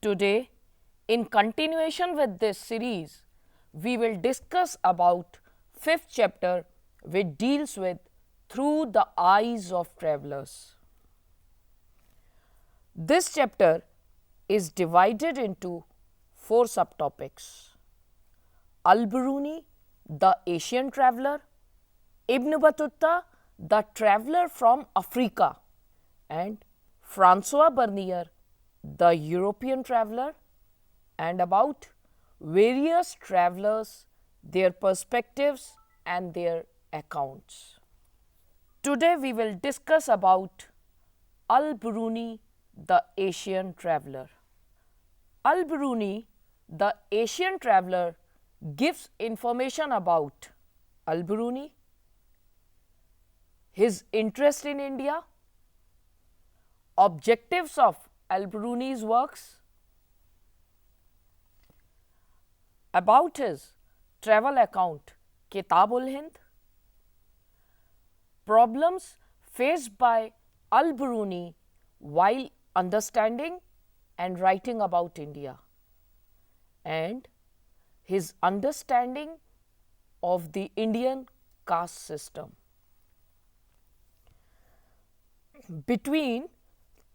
Today, in continuation with this series, we will discuss about fifth chapter which deals with through the eyes of travelers. This chapter is divided into four subtopics: Al-Beruni, the Asian traveler; Ibn Battuta, the traveler from Africa; and Francois Bernier, the European traveler, and about various travelers, their perspectives and their accounts. Today we will discuss about Al-Beruni, the Asian traveler. Al-Beruni, the Asian traveler, gives information about Al-Beruni, his interest in India, objectives of Al-Beruni's works, about his travel account Kitab-ul-Hind, problems faced by Al-Beruni while understanding and writing about India, and his understanding of the Indian caste system. Between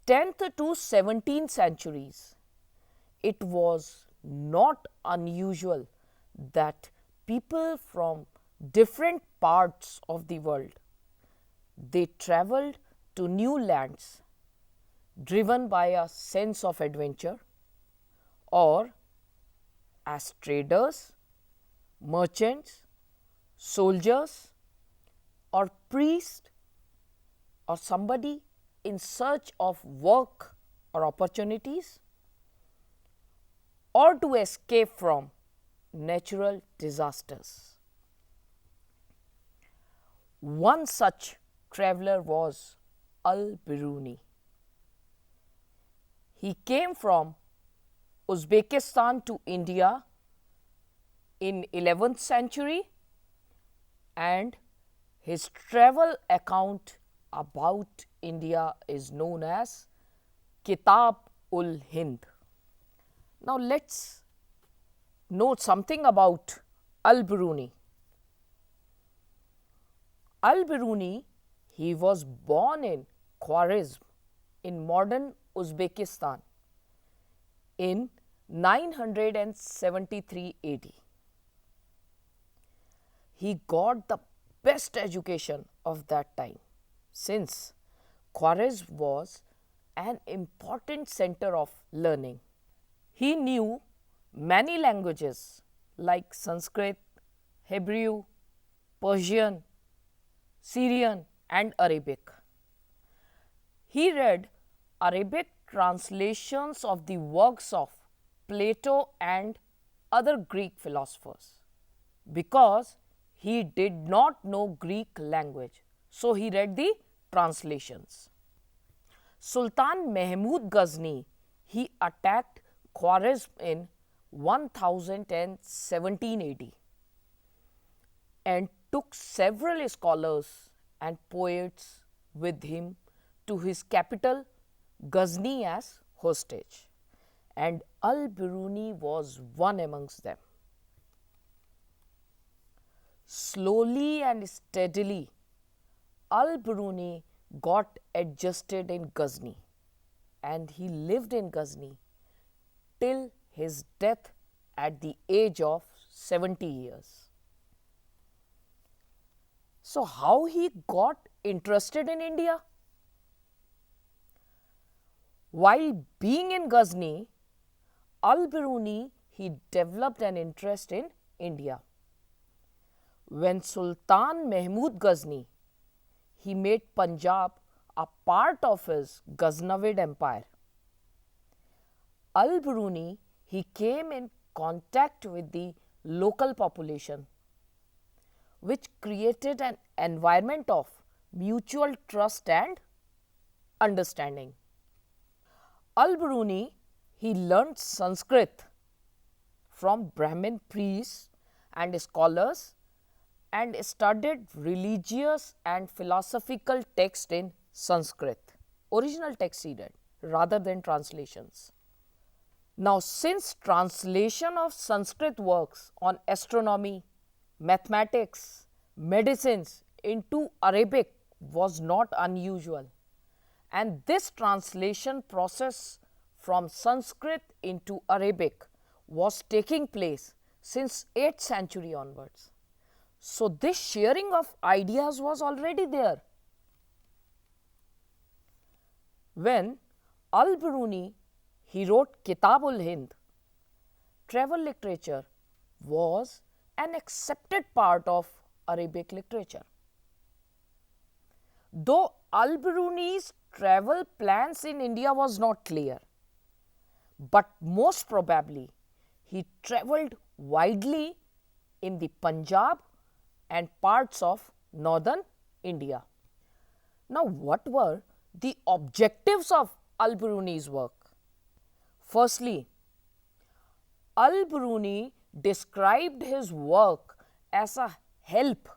10th to 17th centuries, it was not unusual that people from different parts of the world, they traveled to new lands driven by a sense of adventure, or as traders, merchants, soldiers, or priests, or somebody in search of work or opportunities, or to escape from natural disasters. One such traveler was Al-Beruni. He came from Uzbekistan to India in 11th century, and his travel account about India is known as Kitab-ul-Hind. Now, let us know something about Al-Beruni. Al-Beruni, he was born in Khwarezm in modern Uzbekistan in 973 AD. He got the best education of that time, since Khwarezm was an important center of learning. He knew many languages like Sanskrit, Hebrew, Persian, Syrian and Arabic. He read Arabic translations of the works of Plato and other Greek philosophers, because he did not know Greek language, so he read the translations. Sultan Mahmud Ghazni, he attacked Khwarezm in 1017 AD and took several scholars and poets with him to his capital Ghazni as hostage, and Al-Beruni was one amongst them. Slowly and steadily, Al-Beruni got adjusted in Ghazni, and he lived in Ghazni till his death at the age of 70 years. So, how he got interested in India? While being in Ghazni, Al-Beruni, he developed an interest in India. When Sultan Mahmud Ghazni, he made Punjab a part of his Ghaznavid empire, Al-Beruni, he came in contact with the local population, which created an environment of mutual trust and understanding. Al-Beruni, he learnt Sanskrit from Brahmin priests and scholars and studied religious and philosophical texts in Sanskrit, original text he read rather than translations. Now, since translation of Sanskrit works on astronomy, mathematics, medicines into Arabic was not unusual, and this translation process from Sanskrit into Arabic was taking place since 8th century onwards. So, this sharing of ideas was already there. When Al-Beruni he wrote Kitab-ul-Hind, travel literature was an accepted part of Arabic literature. Though Al-Beruni's travel plans in India was not clear, but most probably he travelled widely in the Punjab and parts of northern India. Now, what were the objectives of Al-Beruni's work? Firstly, Al-Beruni described his work as a help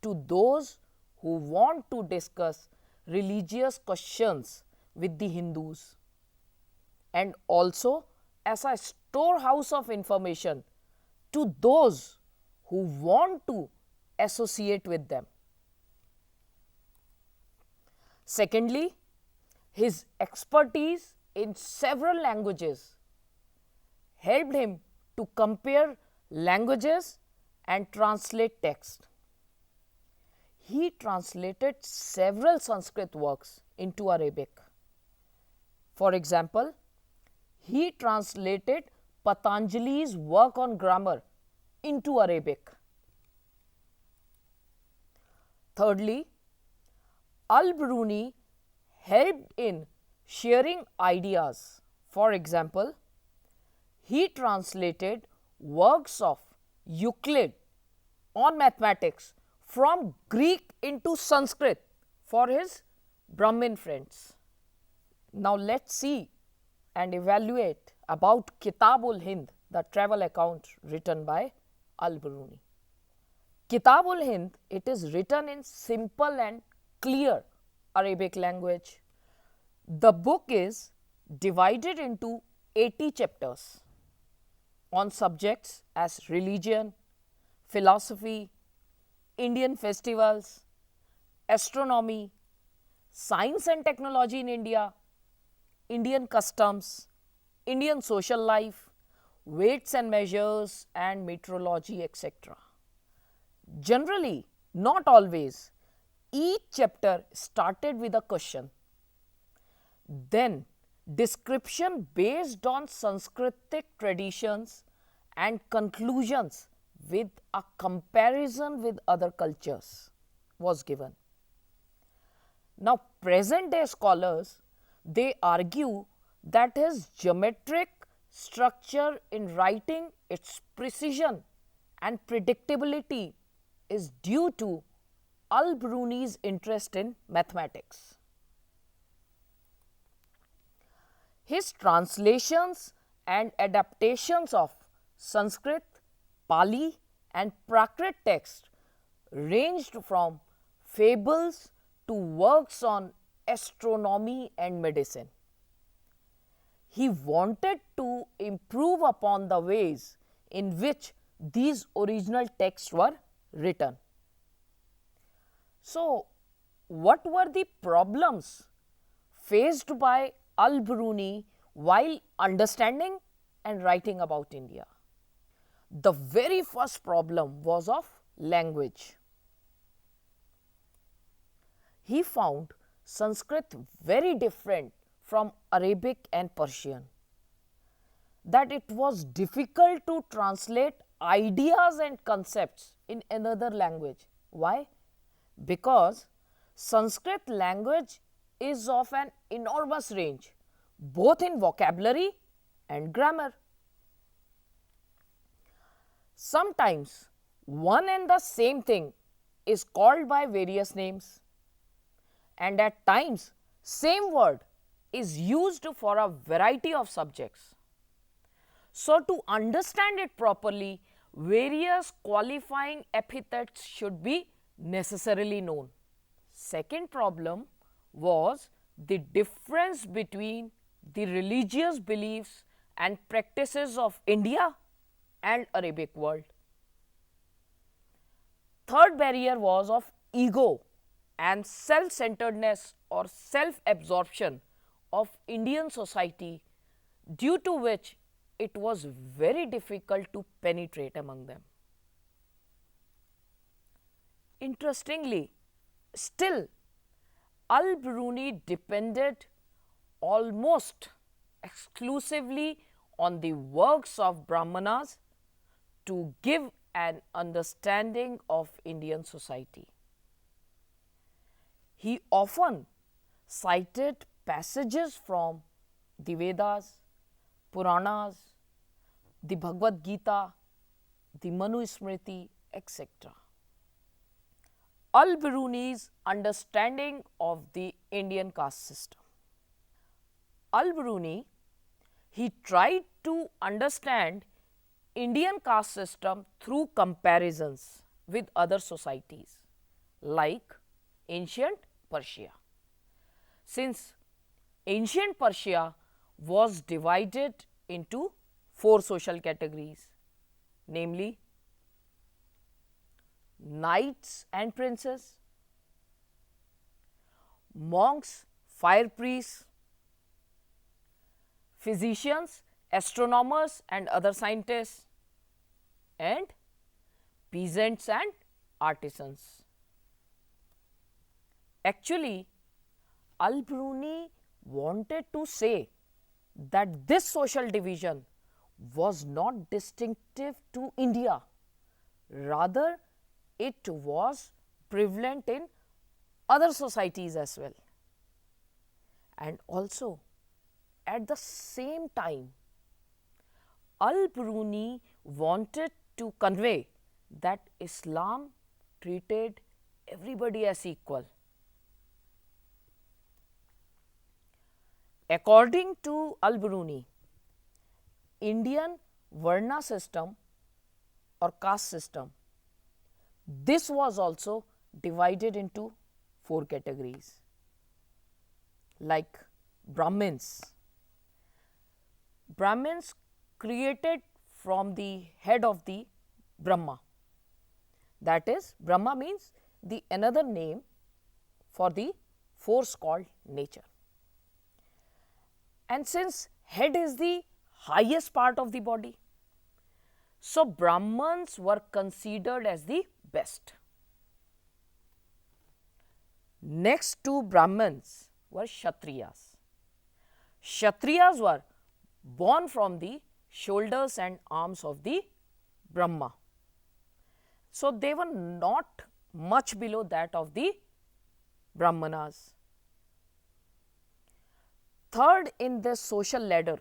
to those who want to discuss religious questions with the Hindus, and also as a storehouse of information to those who want to associate with them. Secondly, his expertise in several languages helped him to compare languages and translate text. He translated several Sanskrit works into Arabic. For example, he translated Patanjali's work on grammar into Arabic. Thirdly, Al-Beruni helped in sharing ideas. For example, he translated works of Euclid on mathematics from Greek into Sanskrit for his Brahmin friends. Now, let's see and evaluate about Kitab-ul-Hind, the travel account written by Al-Beruni. Kitab-ul-Hind, it is written in simple and clear Arabic language. The book is divided into 80 chapters on subjects as religion, philosophy, Indian festivals, astronomy, science and technology in India, Indian customs, Indian social life, weights and measures and meteorology, etc. Generally, not always, each chapter started with a question. Then, description based on Sanskritic traditions and conclusions with a comparison with other cultures was given. Now, present day scholars, they argue that his geometric structure in writing, its precision and predictability is due to Al-Beruni's interest in mathematics. His translations and adaptations of Sanskrit, Pali and Prakrit text ranged from fables to works on astronomy and medicine. He wanted to improve upon the ways in which these original texts were written. So, what were the problems faced by Al-Beruni while understanding and writing about India? The very first problem was of language. He found Sanskrit very different from Arabic and Persian, that it was difficult to translate ideas and concepts in another language. Why? Because Sanskrit language is of an enormous range, both in vocabulary and grammar. Sometimes one and the same thing is called by various names, and at times same word is used for a variety of subjects. So, to understand it properly, various qualifying epithets should be necessarily known. Second problem was the difference between the religious beliefs and practices of India and Arabic world. Third barrier was of ego and self-centeredness or self-absorption of Indian society, due to which it was very difficult to penetrate among them. Interestingly, still Al-Beruni depended almost exclusively on the works of Brahmanas to give an understanding of Indian society. He often cited passages from the Vedas, Puranas, the Bhagavad Gita, the Manu Smriti, etc. Al-Beruni's understanding of the Indian caste system. Al-Beruni, he tried to understand Indian caste system through comparisons with other societies like ancient Persia. Since ancient Persia was divided into 4 social categories, namely knights and princes, monks, fire priests, physicians, astronomers and other scientists, and peasants and artisans. Actually, Al-Beruni wanted to say that this social division was not distinctive to India, rather it was prevalent in other societies as well. And also, at the same time, Al-Beruni wanted to convey that Islam treated everybody as equal. According to Al-Beruni, Indian Varna system or caste system, this was also divided into 4 categories like Brahmins. Brahmins created from the head of the Brahma. That is, Brahma means the another name for the force called nature. And since head is the highest part of the body, so Brahmins were considered as the best. Next to Brahmins were Kshatriyas. Kshatriyas were born from the shoulders and arms of the Brahma. So they were not much below that of the Brahmanas. Third in the social ladder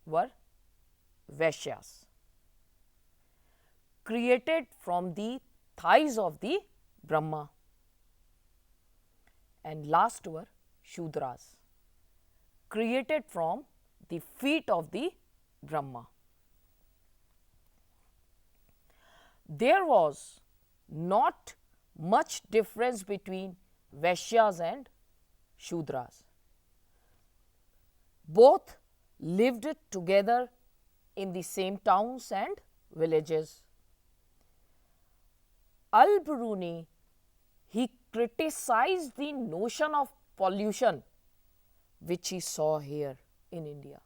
were Vaishyas, created from the thighs of the Brahma. And last were Shudras, created from the feet of the Brahma. There was not much difference between Vaishyas and Shudras. Both lived together in the same towns and villages. Al-Beruni, he criticized the notion of pollution which he saw here in India.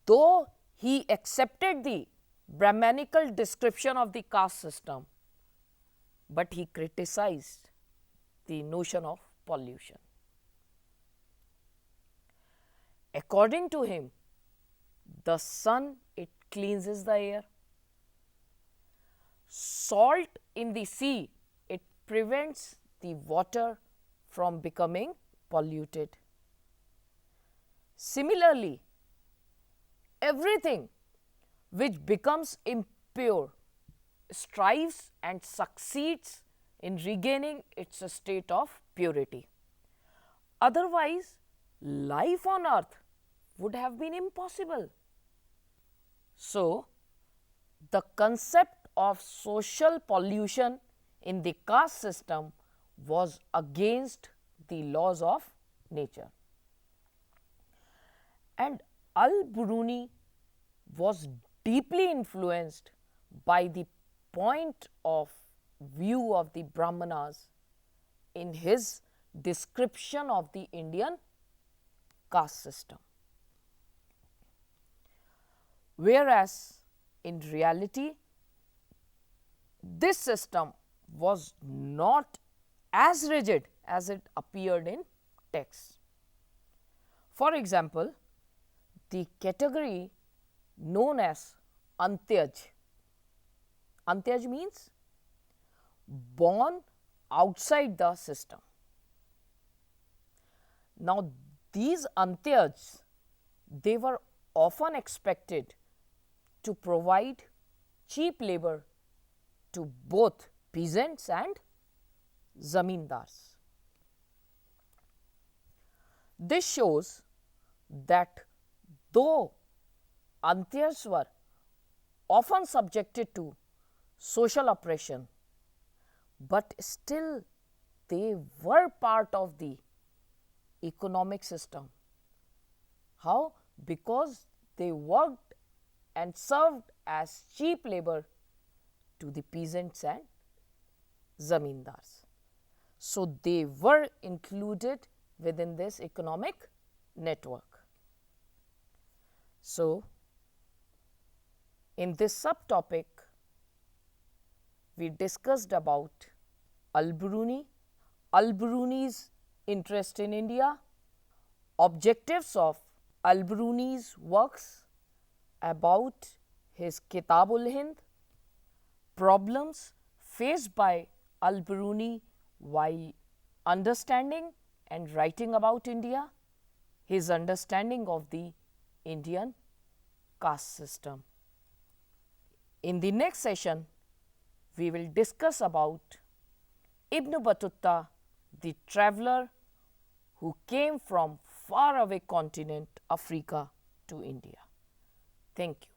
Though he accepted the Brahmanical description of the caste system, but he criticized the notion of pollution. According to him, the sun, it cleanses the air. Salt in the sea, it prevents the water from becoming polluted. Similarly, everything which becomes impure strives and succeeds in regaining its state of purity. Otherwise, life on earth would have been impossible. So, the concept of social pollution in the caste system was against the laws of nature. And Al-Beruni was deeply influenced by the point of view of the Brahmanas in his description of the Indian caste system. Whereas in reality, this system was not as rigid as it appeared in texts. For example, the category known as Antyaj. Antyaj means born outside the system. Now, these Antyajs, they were often expected to provide cheap labor to both peasants and zamindars. This shows that though Antyas were often subjected to social oppression, but still they were part of the economic system. How? Because they worked and served as cheap labor to the peasants and zamindars. So, they were included within this economic network. So, in this subtopic, we discussed about Al-Beruni, Al-Beruni's interest in India, objectives of Al-Beruni's works, about his Kitab-ul-Hind, problems faced by Al-Beruni while understanding and writing about India, his understanding of the Indian caste system. In the next session, we will discuss about Ibn Battuta, the traveller who came from far away continent Africa to India. Thank you.